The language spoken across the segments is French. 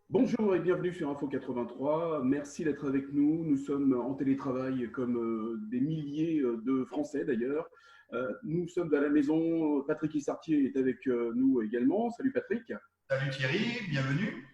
Bonjour et bienvenue sur Info 83. Merci d'être avec nous. Nous sommes en télétravail comme des milliers de Français d'ailleurs. Nous sommes à la maison. Patrick Issartier est avec nous également. Salut Patrick, Salut Thierry, bienvenue.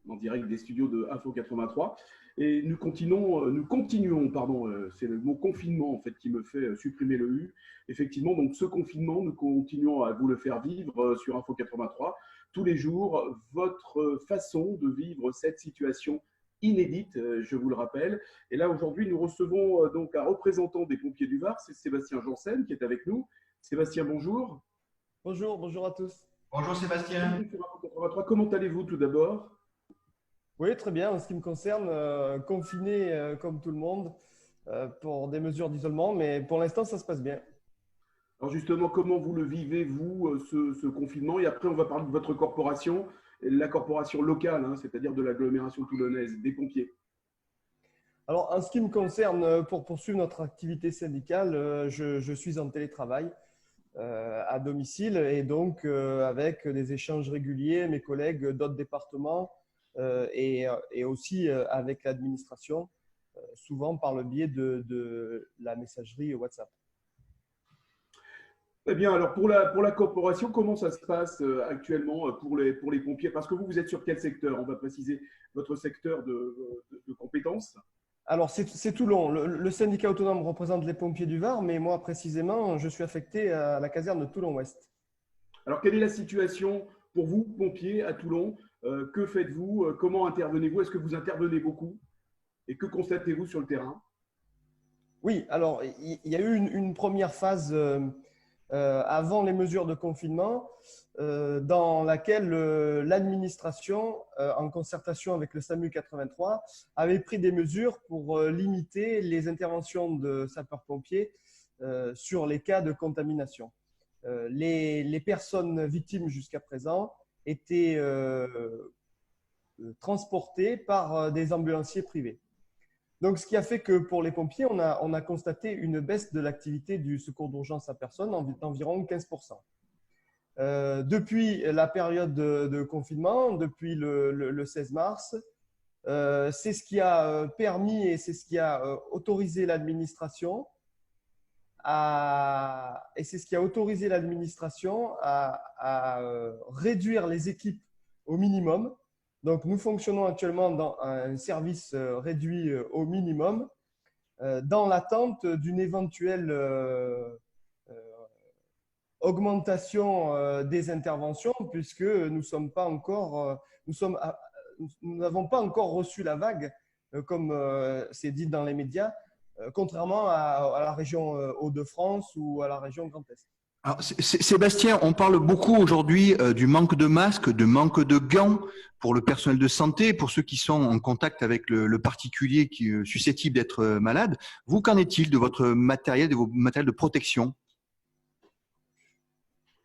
en direct des studios de Info 83. Et nous continuons, pardon, c'est le mot confinement en fait qui me fait supprimer le U. Effectivement, donc ce confinement, nous continuons à vous le faire vivre sur Info 83 tous les jours, votre façon de vivre cette situation inédite, je vous le rappelle. Et là, aujourd'hui, nous recevons donc un représentant des pompiers du Var, c'est Sébastien Janssen qui est avec nous. Sébastien, bonjour. Bonjour, bonjour à tous. Bonjour Sébastien. Bienvenue sur Info 83. Comment allez-vous tout d'abord? Oui, très bien. En ce qui me concerne, confiné comme tout le monde pour des mesures d'isolement, mais pour l'instant, ça se passe bien. Alors justement, comment vous le vivez, vous, ce confinement? Et après, on va parler de votre corporation, la corporation locale, hein, c'est-à-dire de l'agglomération toulonnaise, des pompiers. Alors, en ce qui me concerne, pour poursuivre notre activité syndicale, je suis en télétravail à domicile et donc avec des échanges réguliers, mes collègues d'autres départements et aussi avec l'administration, souvent par le biais de la messagerie WhatsApp. Eh bien, alors pour la corporation, comment ça se passe actuellement pour les pompiers? Parce que vous êtes sur quel secteur? On va préciser votre secteur de compétences. Alors, c'est Toulon. Le syndicat autonome représente les pompiers du Var, mais moi, précisément, je suis affecté à la caserne de Toulon-Ouest. Alors, quelle est la situation pour vous, pompiers, à Toulon? Que faites-vous? Comment intervenez-vous? Est-ce que vous intervenez beaucoup? Et que constatez-vous sur le terrain? Oui, alors, il y a eu une première phase avant les mesures de confinement dans laquelle l'administration, en concertation avec le SAMU 83, avait pris des mesures pour limiter les interventions de sapeurs-pompiers sur les cas de contamination. Les personnes victimes jusqu'à présent étaient transportées par des ambulanciers privés. Donc, ce qui a fait que pour les pompiers, on a constaté une baisse de l'activité du secours d'urgence à personne d'environ 15%. Depuis la période de confinement, depuis le 16 mars, c'est ce qui a permis et c'est ce qui a autorisé l'administration à réduire les équipes au minimum. Donc, nous fonctionnons actuellement dans un service réduit au minimum dans l'attente d'une éventuelle augmentation des interventions puisque nous sommes pas encore, nous n'avons pas encore reçu la vague comme c'est dit dans les médias, contrairement à la région Hauts-de-France ou à la région Grand Est. Alors, Sébastien, on parle beaucoup aujourd'hui du manque de masques, de manque de gants pour le personnel de santé, pour ceux qui sont en contact avec le particulier qui est susceptible d'être malade. Vous, qu'en est-il de votre matériel, de vos matériels de protection?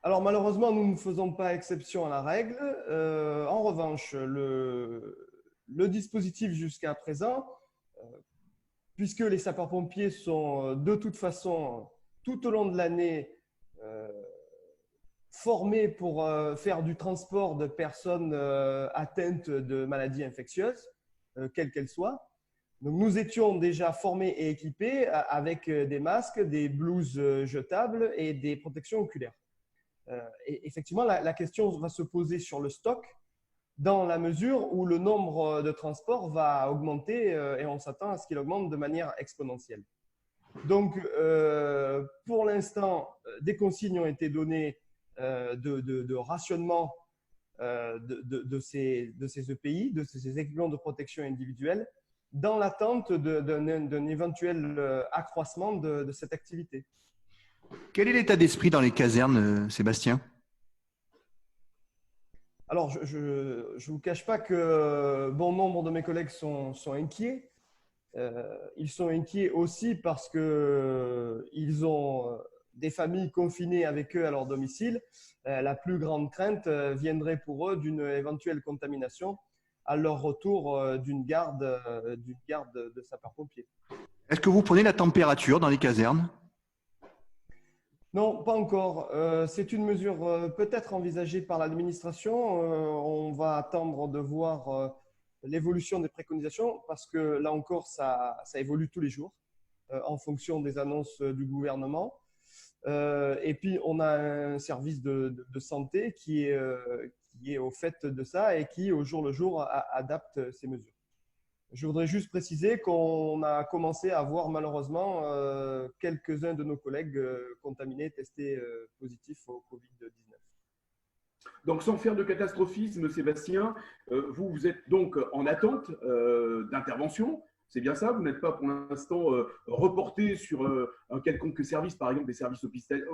Alors malheureusement, nous ne faisons pas exception à la règle. En revanche, le dispositif jusqu'à présent, puisque les sapeurs-pompiers sont de toute façon tout au long de l'année euh, formés pour faire du transport de personnes atteintes de maladies infectieuses, quelles qu'elles soient. Donc, nous étions déjà formés et équipés avec des masques, des blouses jetables et des protections oculaires. Et effectivement, la question va se poser sur le stock dans la mesure où le nombre de transports va augmenter et on s'attend à ce qu'il augmente de manière exponentielle. Donc, pour l'instant, des consignes ont été données de rationnement de ces EPI, de ces équipements de protection individuelle, dans l'attente d'un éventuel accroissement de cette activité. Quel est l'état d'esprit dans les casernes, Sébastien? Alors, je ne vous cache pas que bon nombre de mes collègues sont inquiets. Ils sont inquiets aussi parce qu'ils ont des familles confinées avec eux à leur domicile. La plus grande crainte viendrait pour eux d'une éventuelle contamination à leur retour d'une garde de sapeurs-pompiers. Est-ce que vous prenez la température dans les casernes? Non, pas encore. C'est une mesure peut-être envisagée par l'administration. On va attendre de voir l'évolution des préconisations parce que là encore, ça évolue tous les jours en fonction des annonces du gouvernement. Et puis, on a un service de santé qui est au fait de ça et qui, au jour le jour, adapte ces mesures. Je voudrais juste préciser qu'on a commencé à voir malheureusement quelques-uns de nos collègues contaminés, testés positifs au Covid-19. Donc, sans faire de catastrophisme, Sébastien, vous êtes donc en attente d'intervention. C'est bien ça? Vous n'êtes pas pour l'instant reporté sur un quelconque service, par exemple des services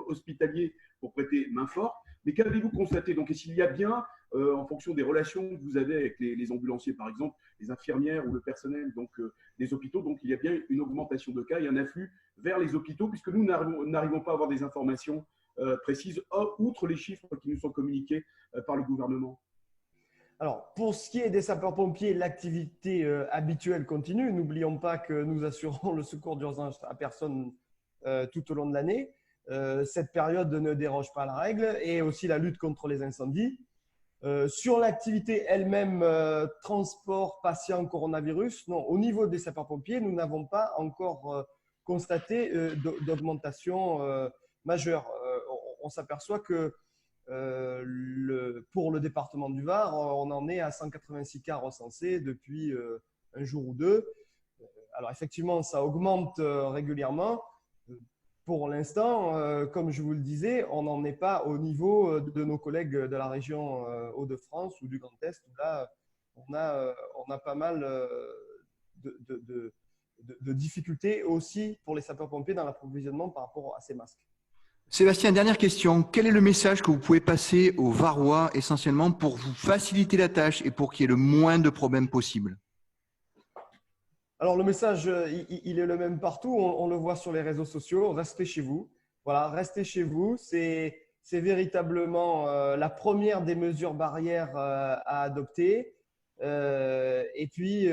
hospitaliers pour prêter main forte. Mais qu'avez-vous constaté? Donc, est-ce qu'il y a bien, en fonction des relations que vous avez avec les ambulanciers, par exemple, les infirmières ou le personnel des hôpitaux, donc il y a bien une augmentation de cas et un afflux vers les hôpitaux, puisque nous n'arrivons pas à avoir des informations précises, outre les chiffres qui nous sont communiqués par le gouvernement? Alors, pour ce qui est des sapeurs-pompiers, l'activité habituelle continue. N'oublions pas que nous assurons le secours d'urgence à personne tout au long de l'année. Cette période ne déroge pas à la règle et aussi la lutte contre les incendies. Sur l'activité elle-même, transport, patient, coronavirus, non, au niveau des sapeurs-pompiers, nous n'avons pas encore constaté d'augmentation majeure. On s'aperçoit que pour le département du Var, on en est à 186 cas recensés depuis un jour ou deux. Alors effectivement, ça augmente régulièrement. Pour l'instant, comme je vous le disais, on n'en est pas au niveau de nos collègues de la région Hauts-de-France ou du Grand Est, où là, on a pas mal de difficultés aussi pour les sapeurs-pompiers dans l'approvisionnement par rapport à ces masques. Sébastien, dernière question. Quel est le message que vous pouvez passer aux Varois essentiellement pour vous faciliter la tâche et pour qu'il y ait le moins de problèmes possible? Alors, le message, il est le même partout. On le voit sur les réseaux sociaux. Restez chez vous. Voilà, restez chez vous. C'est véritablement la première des mesures barrières à adopter. Et puis,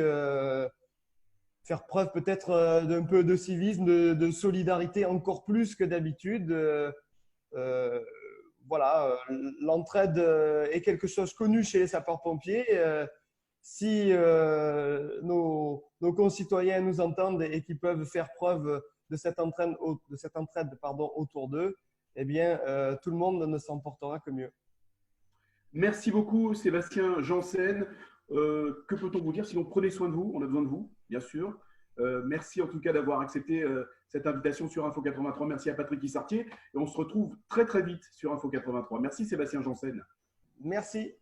faire preuve peut-être d'un peu de civisme, de solidarité encore plus que d'habitude. Voilà, l'entraide est quelque chose connu chez les sapeurs-pompiers. Si nos concitoyens nous entendent et qui peuvent faire preuve de cette entraide autour d'eux, eh bien, tout le monde ne s'en portera que mieux. Merci beaucoup, Sébastien Janssen. Que peut-on vous dire? Sinon, prenez soin de vous. On a besoin de vous, bien sûr. Merci en tout cas d'avoir accepté cette invitation sur Info 83. Merci à Patrick Issartier. Et on se retrouve très, très vite sur Info 83. Merci, Sébastien Janssen. Merci.